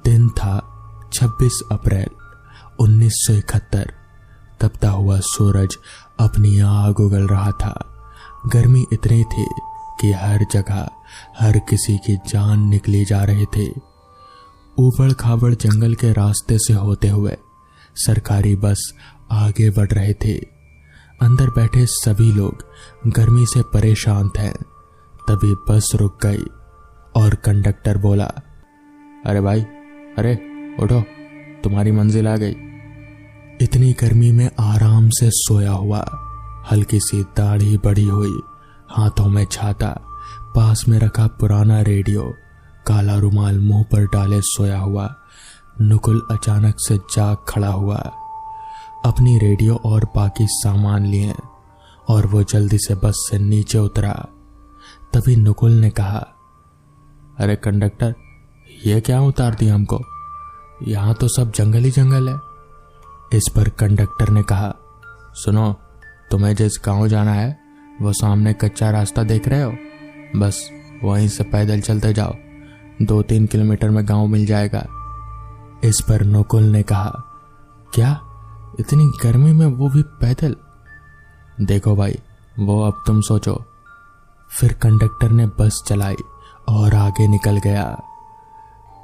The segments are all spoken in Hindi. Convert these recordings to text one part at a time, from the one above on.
दिन था 26 अप्रैल 1971। तपता हुआ सूरज अपनी आग उगल रहा था। गर्मी इतनी थी कि हर जगह हर किसी की जान निकली जा रही थी। ऊबड़ खाबड़ जंगल के रास्ते से होते हुए सरकारी बस आगे बढ़ रहे थे। अंदर बैठे सभी लोग गर्मी से परेशान थे। तभी बस रुक गई और कंडक्टर बोला, अरे भाई, अरे उठो, तुम्हारी मंजिल आ गई। इतनी गर्मी में आराम से सोया हुआ, हल्की सी दाढ़ी बड़ी हुई, हाथों में छाता, पास में रखा पुराना रेडियो, काला रुमाल मुंह पर डाले सोया हुआ नुकुल अचानक से जाग खड़ा हुआ। अपनी रेडियो और बाकी सामान लिए और वो जल्दी से बस से नीचे उतरा। तभी नुकुल ने कहा, अरे कंडक्टर, ये क्या उतार दिया हमको? यहां तो सब जंगल ही जंगल है। इस पर कंडक्टर ने कहा, सुनो, तुम्हें जिस गांव जाना है वो सामने कच्चा रास्ता देख रहे हो, बस वहीं से पैदल चलते जाओ, 2-3 किलोमीटर में गांव मिल जाएगा। इस पर नुकुल ने कहा, क्या इतनी गर्मी में वो भी पैदल? देखो भाई, वो अब तुम सोचो। फिर कंडक्टर ने बस चलाई और आगे निकल गया।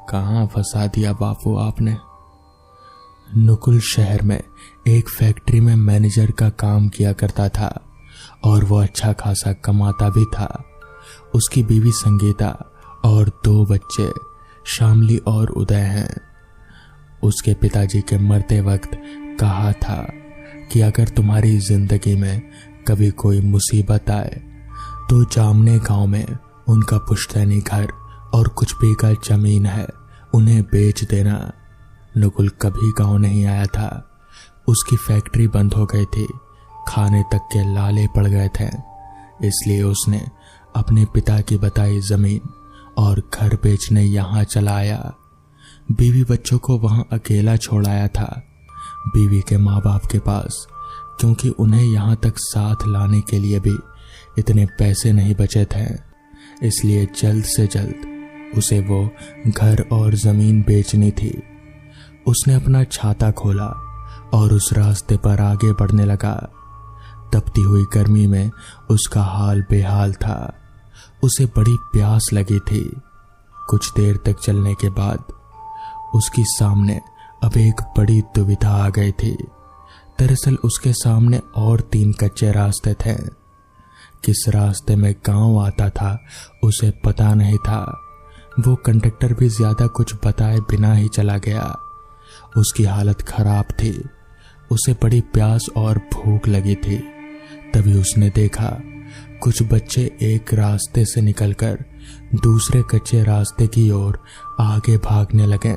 कहां फंसा दिया बापू आपने। नुकुल शहर में एक फैक्ट्री में मैनेजर का काम किया करता था और वो अच्छा खासा कमाता भी था। उसकी बीवी संगीता और 2 बच्चे शामली और उदय हैं। उसके पिताजी के मरते वक्त कहा था कि अगर तुम्हारी जिंदगी में कभी कोई मुसीबत आए तो जामने गांव में उनका पुश्तैनी घर और कुछ बीघा जमीन है, उन्हें बेच देना। नुकुल कभी गांव नहीं आया था। उसकी फैक्ट्री बंद हो गई थी, खाने तक के लाले पड़ गए थे। इसलिए उसने अपने पिता की बताई जमीन और घर बेचने यहां चला आया। बीवी बच्चों को वहां अकेला छोड़ आया था, बीवी के माँ बाप के पास, क्योंकि उन्हें यहां तक साथ लाने के लिए भी इतने पैसे नहीं बचे थे। इसलिए जल्द से जल्द उसे वो घर और जमीन बेचनी थी। उसने अपना छाता खोला और उस रास्ते पर आगे बढ़ने लगा। तपती हुई गर्मी में उसका हाल बेहाल था। उसे बड़ी प्यास लगी थी। कुछ देर तक चलने के बाद उसके सामने अब एक बड़ी दुविधा आ गई थी। दरअसल उसके सामने और 3 कच्चे रास्ते थे। किस रास्ते में गांव आता था उसे पता नहीं था। वो कंडक्टर भी ज्यादा कुछ बताए बिना ही चला गया। उसकी हालत खराब थी। उसे बड़ी प्यास और भूख लगी थी। तभी उसने देखा कुछ बच्चे एक रास्ते से निकलकर दूसरे कच्चे रास्ते की ओर आगे भागने लगे।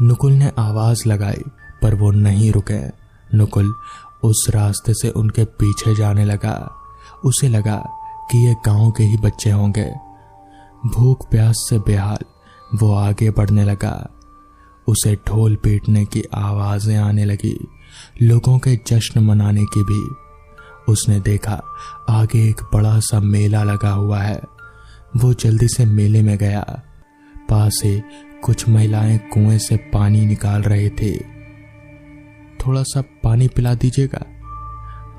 नुकुल ने आवाज लगाई पर वो नहीं रुके। नुकुल उस रास्ते से उनके पीछे जाने लगा। उसे लगा कि ये गांव के ही बच्चे होंगे। भूख प्यास से बेहाल वो आगे बढ़ने लगा। उसे ढोल पीटने की आवाजें आने लगी, लोगों के जश्न मनाने की भी। उसने देखा आगे एक बड़ा सा मेला लगा हुआ है। वो जल्दी से मेले में गया। पास ही कुछ महिलाएं कुएं से पानी निकाल रहे थे। थोड़ा सा पानी पिला दीजिएगा,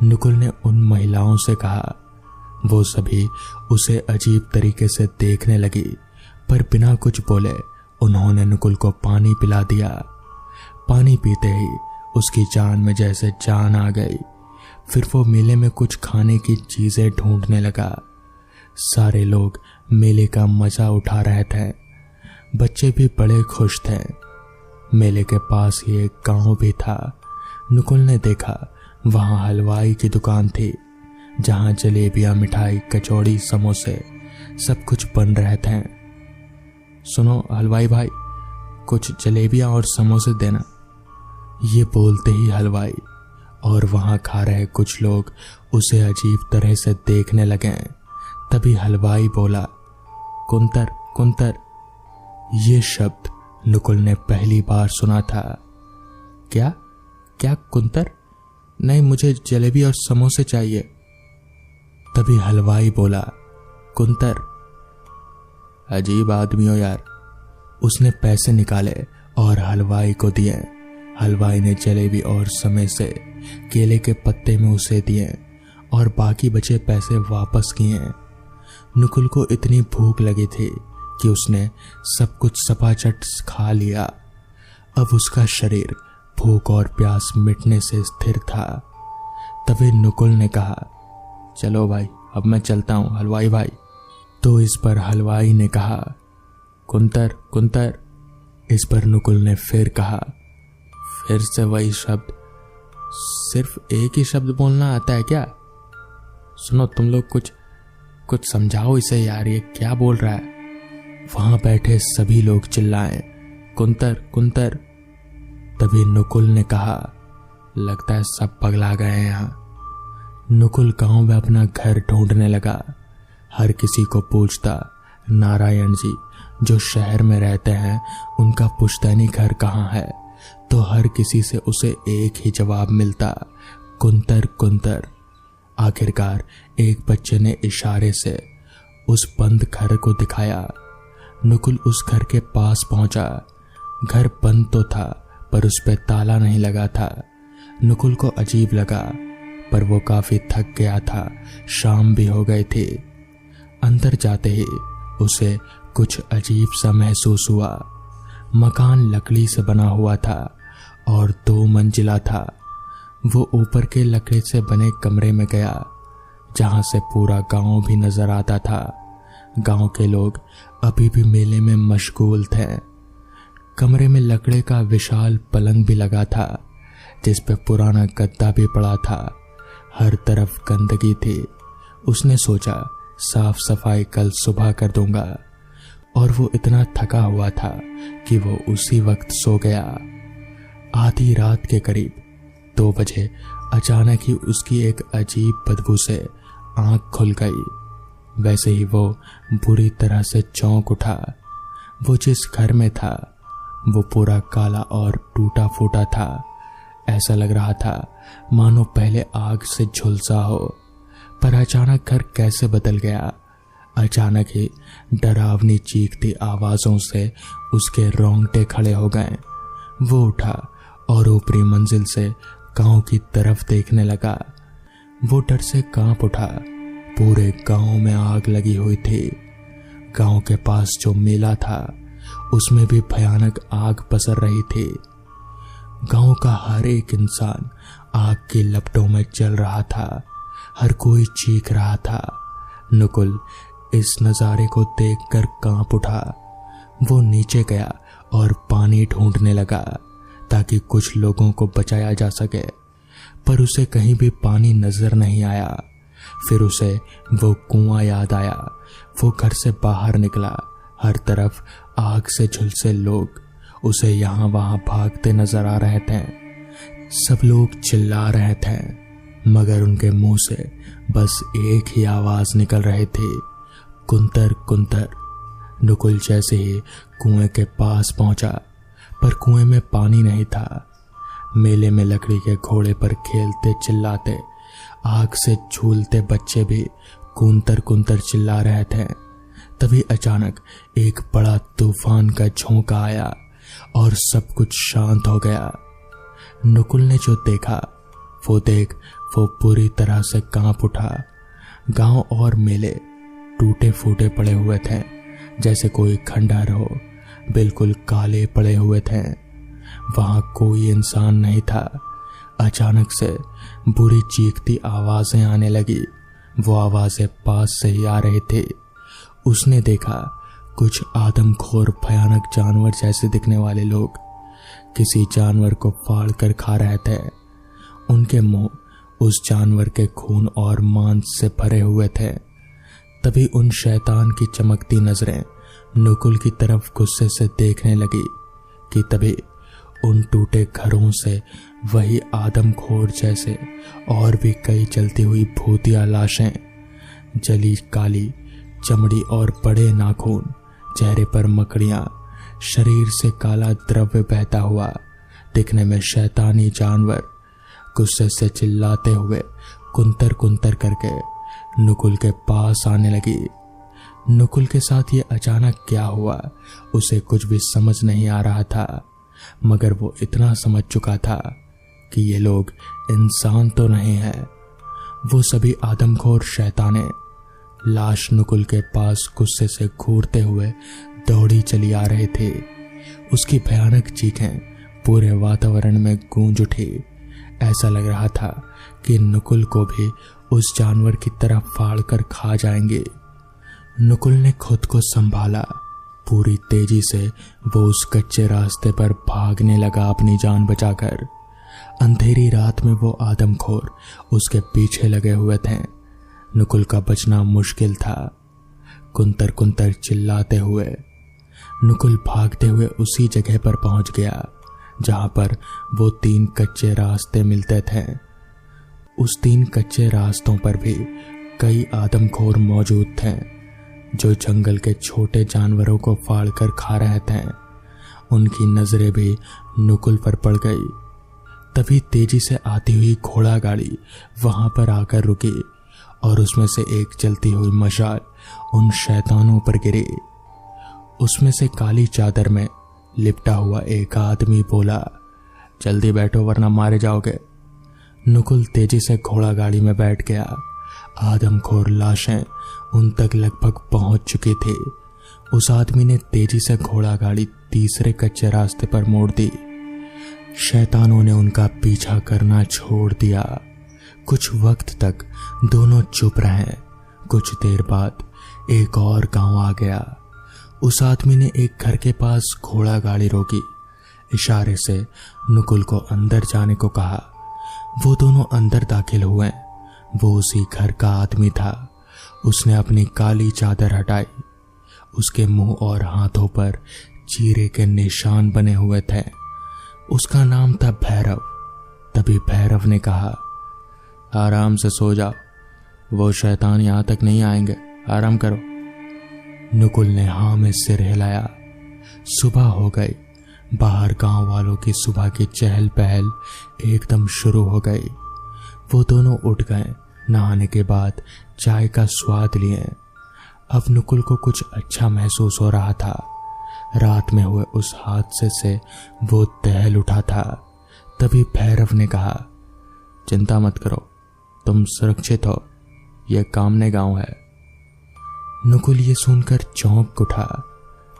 नुकुल ने उन महिलाओं से कहा। वो सभी उसे अजीब तरीके से देखने लगी, पर बिना कुछ बोले उन्होंने नुकुल को पानी पिला दिया। पानी पीते ही उसकी जान में जैसे जान आ गई। फिर वो मेले में कुछ खाने की चीजें ढूंढने लगा। सारे लोग मेले का मजा उठा रहे थे। बच्चे भी बड़े खुश थे। मेले के पास ही एक गांव भी था। नुकुल ने देखा वहां हलवाई की दुकान थी, जहां जलेबियां, मिठाई, कचौड़ी, समोसे सब कुछ बन रहे थे। सुनो हलवाई भाई, कुछ जलेबियां और समोसे देना। ये बोलते ही हलवाई और वहां खा रहे कुछ लोग उसे अजीब तरह से देखने लगे। तभी हलवाई बोला, कुंतर, कुंतर। ये शब्द नुकुल ने पहली बार सुना था। क्या क्या कुंतर? नहीं, मुझे जलेबी और समोसे चाहिए। तभी हलवाई बोला, कुंतर, अजीब आदमी हो यार, उसने पैसे निकाले और हलवाई को दिए। हलवाई ने जलेबी और समय से केले के पत्ते में उसे दिए और बाकी बचे पैसे वापस किए। नुकुल को इतनी भूख लगी थी कि उसने सब कुछ सपाचट खा लिया। अब उसका शरीर भूख और प्यास मिटने से स्थिर था। तभी नुकुल ने कहा, चलो भाई, अब मैं चलता हूं हलवाई भाई। तो इस पर हलवाई ने कहा, कुंतर कुंतर। इस पर नुकुल ने फिर कहा, फिर से वही शब्द। सिर्फ एक ही शब्द बोलना आता है क्या? सुनो तुम लोग, कुछ समझाओ इसे यार, ये क्या बोल रहा है। वहां बैठे सभी लोग चिल्लाए, कुंतर कुंतर। तभी नुकुल ने कहा, लगता है सब पगला गए हैं यहाँ। नुकुल गांव में अपना घर ढूंढने लगा। हर किसी को पूछता, नारायण जी जो शहर में रहते हैं उनका पुश्तैनी घर कहाँ है, तो हर किसी से उसे एक ही जवाब मिलता, कुंतर कुंतर। आखिरकार एक बच्चे ने इशारे से उस बंद घर को दिखाया। नुकुल उस घर के पास पहुंचा। घर बंद तो था पर उस पे ताला नहीं लगा था। नुकुल को अजीब लगा, पर वो काफी थक गया था, शाम भी हो गई थी। अंदर जाते ही उसे कुछ अजीब सा महसूस हुआ। मकान लकड़ी से बना हुआ था और 2 मंजिला था। वो ऊपर के लकड़ी से बने कमरे में गया, जहां से पूरा गांव भी नजर आता था। गांव के लोग अभी भी मेले में मशगूल थे। कमरे में लकड़े का विशाल पलंग भी लगा था, जिस पे पुराना गद्दा भी पड़ा था। हर तरफ गंदगी थी। उसने सोचा साफ सफाई कल सुबह कर दूंगा, और वो इतना थका हुआ था कि वो उसी वक्त सो गया। आधी रात के करीब 2 बजे अचानक ही उसकी एक अजीब बदबू से आंख खुल गई। वैसे ही वो बुरी तरह से चौंक उठा। वो जिस घर में था वो पूरा काला और टूटा फूटा था। ऐसा लग रहा था मानो पहले आग से झुलसा हो। पर अचानक घर कैसे बदल गया। अचानक ही डरावनी चीखती आवाजों से उसके रोंगटे खड़े हो गए। वो उठा और ऊपरी मंजिल से गांव की तरफ देखने लगा। वो डर से कांप उठा। पूरे गांव में आग लगी हुई थी। गांव के पास जो मेला था उसमें भी भयानक आग पसर रही थी। गांव का हर एक इंसान आग की लपटों में जल रहा था। हर कोई चीख रहा था। नुकुल इस नजारे को देखकर कांप उठा। वो नीचे गया और पानी ढूंढने लगा ताकि कुछ लोगों को बचाया जा सके, पर उसे कहीं भी पानी नजर नहीं आया। फिर उसे वो कुआं याद आया। वो घर से बाहर निकला। हर तरफ आग से झुलसे लोग उसे यहाँ वहां भागते नजर आ रहे थे। सब लोग चिल्ला रहे थे, मगर उनके मुंह से बस एक ही आवाज निकल रही थी, कुंतर कुंतर। नुकुल जैसे ही कुएं के पास पहुंचा, पर कुएं में पानी नहीं था। मेले में लकड़ी के घोड़े पर खेलते चिल्लाते आग से झूलते बच्चे भी कुंतर कुंतर चिल्ला रहे थे। तभी अचानक एक बड़ा तूफान का झोंका आया और सब कुछ शांत हो गया। नुकुल ने जो देखा वो देख वो पूरी तरह से कांप उठा। गांव और मेले टूटे फूटे पड़े हुए थे, जैसे कोई खंडहर हो। बिल्कुल काले पड़े हुए थे। वहां कोई इंसान नहीं था। अचानक से बुरी चीखती आवाजें आने लगी। वो आवाजें पास से ही आ रही थी। उसने देखा कुछ आदमखोर भयानक जानवर जैसे दिखने वाले लोग किसी जानवर को फाड़ कर खा रहे थे। उनके मुंह उस जानवर के खून और मांस से भरे हुए थे। तभी उन शैतान की चमकती नजरें नुकुल की तरफ गुस्से से देखने लगी कि तभी उन टूटे घरों से वही आदमखोर जैसे और भी कई जलती हुई भूतिया लाशें, जली काली चमड़ी और बड़े नाखून, चेहरे पर मकड़ियां, शरीर से काला द्रव्य बहता हुआ, दिखने में शैतानी जानवर गुस्से से चिल्लाते हुए कुंतर कुंतर करके नुकुल के पास आने लगी। नुकुल के साथ ये अचानक क्या हुआ उसे कुछ भी समझ नहीं आ रहा था, मगर वो इतना समझ चुका था कि ये लोग इंसान तो नहीं हैं, वो सभी आदमखोर शैताने। लाश नुकुल के पास गुस्से से घूरते हुए दौड़ी चली आ रहे थे। उसकी भयानक चीखें पूरे वातावरण में गूंज उठी। ऐसा लग रहा था कि नुकुल को भी उस जानवर की तरह फाड़ कर खा जाएंगे। नुकुल ने खुद को संभाला। पूरी तेजी से वो उस कच्चे रास्ते पर भागने लगा अपनी जान बचाकर। अंधेरी रात में वो आदमखोर उसके पीछे लगे हुए थे। नुकुल का बचना मुश्किल था। कुंतर कुंतर चिल्लाते हुए नुकुल भागते हुए उसी जगह पर पहुंच गया जहां पर वो 3 कच्चे रास्ते मिलते थे। उस 3 कच्चे रास्तों पर भी कई आदमखोर मौजूद थे जो जंगल के छोटे जानवरों को फाड़ कर खा रहे थे। उनकी नजरें भी नुकुल पर पड़ गई। तभी तेजी से आती हुई घोड़ा गाड़ी वहां पर आकर रुकी और उसमें से एक जलती हुई मशाल उन शैतानों पर गिरी। उसमें से काली चादर में लिपटा हुआ एक आदमी बोला, जल्दी बैठो वरना मारे जाओगे। नुकुल तेजी से घोड़ा गाड़ी में बैठ गया। आदमखोर लाशें उन तक लगभग पहुंच चुकी थी। उस आदमी ने तेजी से घोड़ा गाड़ी तीसरे कच्चे रास्ते पर मोड़ दी। शैतानों ने उनका पीछा करना छोड़ दिया। कुछ वक्त तक दोनों चुप रहे। कुछ देर बाद एक और गांव आ गया। उस आदमी ने एक घर के पास घोड़ा गाड़ी रोकी। इशारे से नुकुल को अंदर जाने को कहा। वो दोनों अंदर दाखिल हुए। वो उसी घर का आदमी था। उसने अपनी काली चादर हटाई। उसके मुंह और हाथों पर चीरे के निशान बने हुए थे। उसका नाम था भैरव। तभी भैरव ने कहा, आराम से सो जाओ, वो शैतान यहां तक नहीं आएंगे, आराम करो। नुकुल ने हाँ में सिर हिलाया। सुबह हो गई। बाहर गांव वालों की सुबह की चहल पहल एकदम शुरू हो गई। वो दोनों उठ गए। नहाने के बाद चाय का स्वाद लिए। अब नुकुल को कुछ अच्छा महसूस हो रहा था। रात में हुए उस हादसे से वो दहल उठा था। तभी भैरव ने कहा, चिंता मत करो, तुम सुरक्षित हो, यह कामने गांव है। नुकुल ये सुनकर चौंक उठा।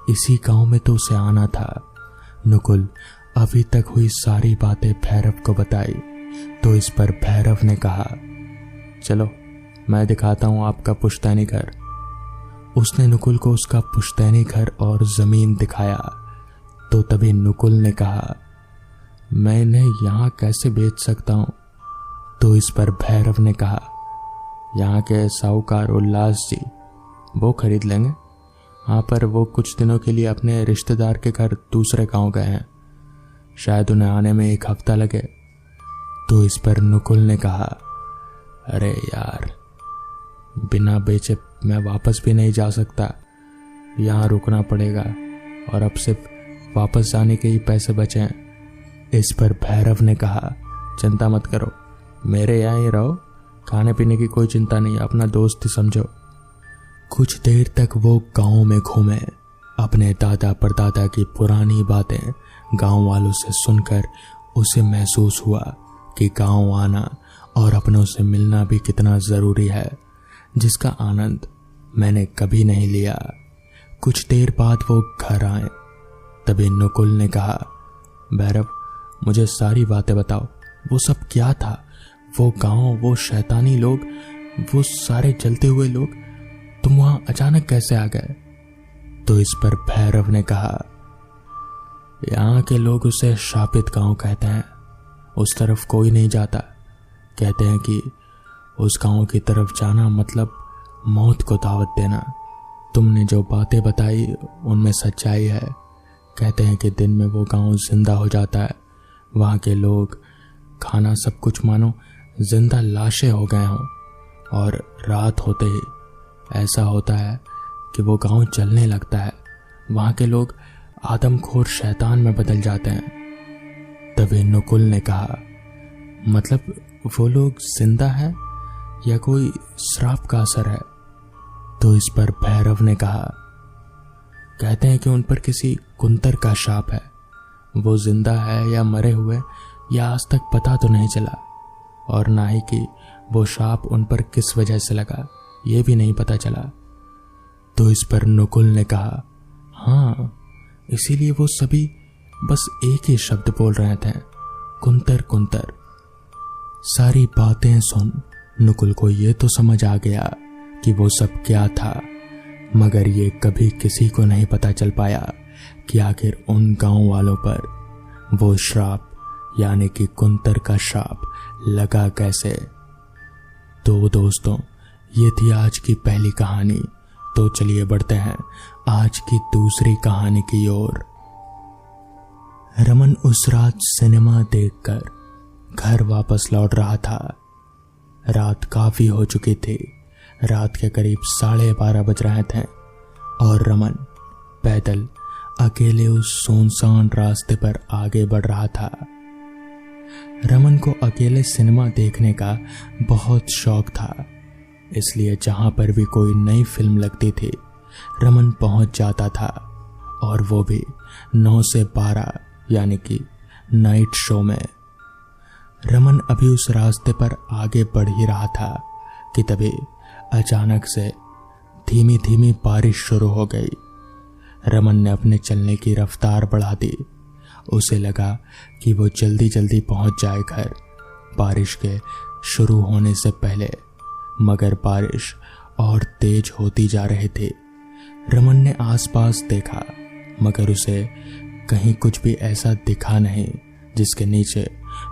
इसी गांव में तो उसे आना था। नुकुल अभी तक हुई सारी बातें भैरव को बताई तो इस पर भैरव ने कहा, चलो मैं दिखाता हूं आपका पुश्तैनी घर। उसने नुकुल को उसका पुश्तैनी घर और जमीन दिखाया तो तभी नुकुल ने कहा, मैं इन्हें यहां कैसे बेच सकता हूं। तो इस पर भैरव ने कहा, यहाँ के साहूकार उल्लास जी वो खरीद लेंगे। हाँ, पर वो कुछ दिनों के लिए अपने रिश्तेदार के घर दूसरे गांव गए हैं, शायद उन्हें आने में 1 हफ्ता लगे। तो इस पर नुकुल ने कहा, अरे यार, बिना बेचे मैं वापस भी नहीं जा सकता, यहाँ रुकना पड़ेगा और अब सिर्फ वापस जाने के ही पैसे बचे हैं। इस पर भैरव ने कहा, चिंता मत करो, मेरे यहाँ ही रहो, खाने पीने की कोई चिंता नहीं, अपना दोस्त ही समझो। कुछ देर तक वो गांव में घूमे। अपने दादा परदादा की पुरानी बातें गांव वालों से सुनकर उसे महसूस हुआ कि गांव आना और अपनों से मिलना भी कितना जरूरी है, जिसका आनंद मैंने कभी नहीं लिया। कुछ देर बाद वो घर आए। तभी नुकुल ने कहा, भैरव मुझे सारी बातें बताओ, वो सब क्या था, वो गांव, वो शैतानी लोग, वो सारे जलते हुए लोग, तुम वहां अचानक कैसे आ गए। तो इस पर भैरव ने कहा, यहाँ के लोग उसे शापित गांव कहते हैं, उस तरफ कोई नहीं जाता। कहते हैं कि उस गांव की तरफ जाना मतलब मौत को दावत देना। तुमने जो बातें बताई उनमें सच्चाई है। कहते हैं कि दिन में वो गांव जिंदा हो जाता है, वहाँ के लोग, खाना, सब कुछ मानो जिंदा लाशें हो गए हों, और रात होते ही ऐसा होता है कि वो गांव जलने लगता है। वहाँ के लोग आदमखोर शैतान में बदल जाते हैं। तभी नुकुल ने कहा, मतलब वो लोग जिंदा है या कोई श्राप का असर है। तो इस पर भैरव ने कहा, कहते हैं कि उन पर किसी कुंतर का शाप है। वो जिंदा है या मरे हुए या आज तक पता तो नहीं चला, और ना ही कि वो शाप उन पर किस वजह से लगा ये भी नहीं पता चला। तो इस पर नकुल ने कहा, हाँ, इसीलिए वो सभी बस एक ही शब्द बोल रहे थे, कुंतर कुंतर। सारी बातें सुन नकुल को ये तो समझ आ गया कि वो सब क्या था, मगर ये कभी किसी को नहीं पता चल पाया कि आखिर उन गांव वालों पर वो श्राप यानी कि कुंतर का श्राप लगा कैसे। तो दोस्तों, ये थी आज की पहली कहानी। तो चलिए बढ़ते हैं आज की दूसरी कहानी की ओर। रमन उस रात सिनेमा देखकर घर वापस लौट रहा था। रात काफी हो चुकी थी। रात के करीब 12:30 बज रहे थे और रमन पैदल अकेले उस सुनसान रास्ते पर आगे बढ़ रहा था। रमन को अकेले सिनेमा देखने का बहुत शौक था, इसलिए जहां पर भी कोई नई फिल्म लगती थी रमन पहुंच जाता था, और वो भी 9 से 12 यानी कि नाइट शो में। रमन अभी उस रास्ते पर आगे बढ़ ही रहा था कि तभी अचानक से धीमी धीमी बारिश शुरू हो गई। रमन ने अपने चलने की रफ्तार बढ़ा दी। उसे लगा कि वो जल्दी जल्दी पहुंच जाए घर बारिश के शुरू होने से पहले, मगर बारिश और तेज होती जा रही थी। रमन ने आसपास देखा, मगर उसे कहीं कुछ भी ऐसा दिखा नहीं जिसके नीचे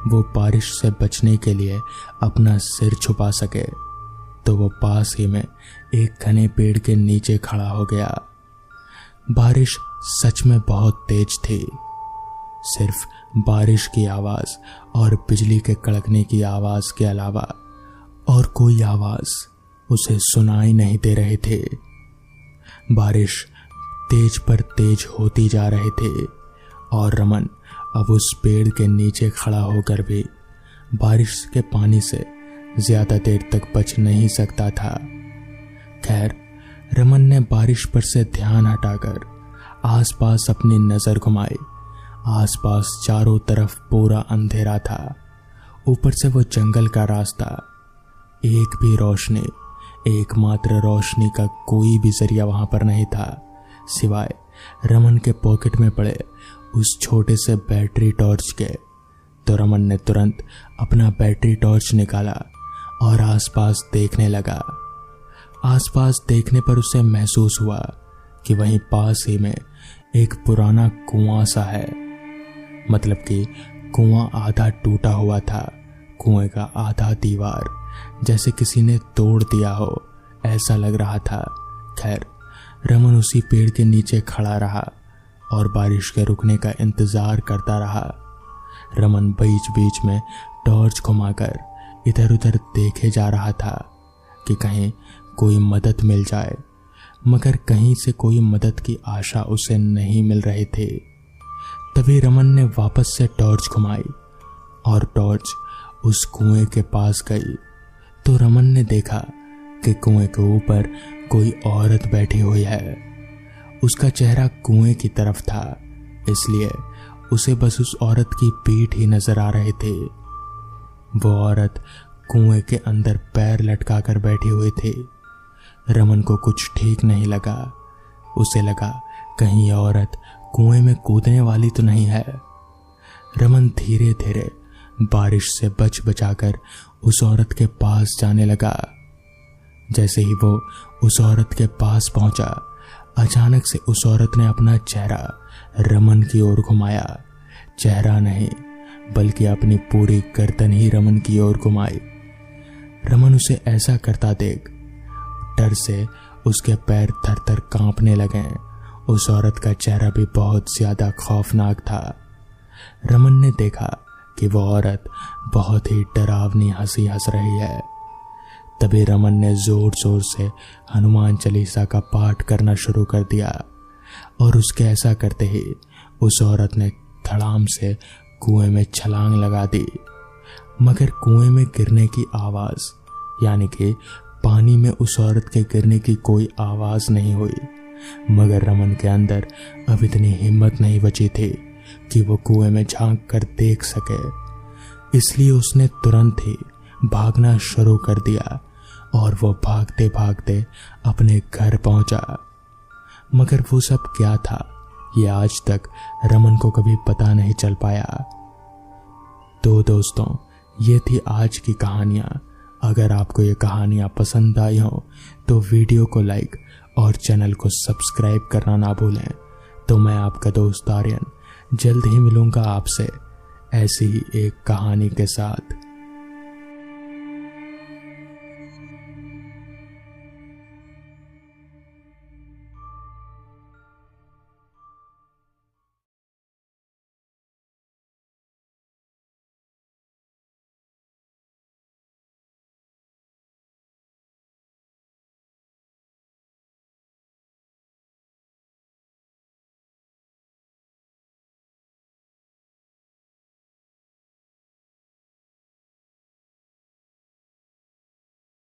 वो बारिश से बचने के लिए अपना सिर छुपा सके। तो वो पास ही में एक घने पेड़ के नीचे खड़ा हो गया। बारिश सच में बहुत तेज थी। सिर्फ बारिश की आवाज और बिजली के कड़कने की आवाज के अलावा और कोई आवाज उसे सुनाई नहीं दे रहे थे। बारिश तेज पर तेज होती जा रही थी और रमन अब उस पेड़ के नीचे खड़ा होकर भी बारिश के पानी से ज्यादा देर तक बच नहीं सकता था। खैर, रमन ने बारिश पर से ध्यान हटाकर आसपास अपनी नजर घुमाई। आसपास चारों तरफ पूरा अंधेरा था। ऊपर से वो जंगल का रास्ता, एक भी रोशनी, एकमात्र रोशनी का कोई भी जरिया वहां पर नहीं था सिवाय रमन के पॉकेट में पड़े उस छोटे से बैटरी टॉर्च के। तो रमन ने तुरंत अपना बैटरी टॉर्च निकाला और आसपास देखने लगा। आसपास देखने पर उसे महसूस हुआ कि वहीं पास ही में एक पुराना कुआं सा है। मतलब कि कुआं आधा टूटा हुआ था। कुएं का आधा दीवार जैसे किसी ने तोड़ दिया हो ऐसा लग रहा था। खैर, रमन उसी पेड़ के नीचे खड़ा रहा और बारिश के रुकने का इंतजार करता रहा। रमन बीच बीच में टॉर्च घुमाकर इधर उधर देखे जा रहा था कि कहीं कोई मदद मिल जाए, मगर कहीं से कोई मदद की आशा उसे नहीं मिल रही थी। तभी रमन ने वापस से टॉर्च घुमाई और टॉर्च उस कुएं के पास गई। तो रमन ने देखा कि कुएं के ऊपर कोई औरत बैठी हुई है। उसका चेहरा कुएं की तरफ था, इसलिए उसे बस उस औरत की पीठ ही नजर आ रही थी। वो औरत कुएं के अंदर पैर लटकाकर बैठी हुई थी। रमन को कुछ ठीक नहीं लगा। उसे लगा कहीं यह औरत कुएं में कूदने वाली तो नहीं है। रमन धीरे धीरे बारिश से बच बचाकर उस औरत के पास जाने लगा। जैसे ही वो उस औरत के पास पहुंचा, अचानक से उस औरत ने अपना चेहरा रमन की ओर घुमाया। चेहरा नहीं बल्कि अपनी पूरी गर्दन ही रमन की ओर घुमाई। रमन उसे ऐसा करता देख डर से उसके पैर थर थर कांपने लगे। उस औरत का चेहरा भी बहुत ज्यादा खौफनाक था। रमन ने देखा कि वह औरत बहुत ही डरावनी हंसी हंस रही है। तभी रमन ने जोर जोर से हनुमान चालीसा का पाठ करना शुरू कर दिया और उसके ऐसा करते ही उस औरत ने धड़ाम से कुएं में छलांग लगा दी। मगर कुएं में गिरने की आवाज यानी कि पानी में उस औरत के गिरने की कोई आवाज नहीं हुई, मगर रमन के अंदर अब इतनी हिम्मत नहीं बची थी कि वो कुएं में झांक कर देख सके। इसलिए उसने तुरंत ही भागना शुरू कर दिया और वो भागते भागते अपने घर पहुंचा। मगर वो सब क्या था, ये आज तक रमन को कभी पता नहीं चल पाया। तो दोस्तों, ये थी आज की कहानियां। अगर आपको ये कहानियां पसंद आई हो तो वीडियो को लाइक और चैनल को सब्सक्राइब करना ना भूलें। तो मैं आपका दोस्त आर्यन जल्द ही मिलूंगा आपसे ऐसी ही एक कहानी के साथ।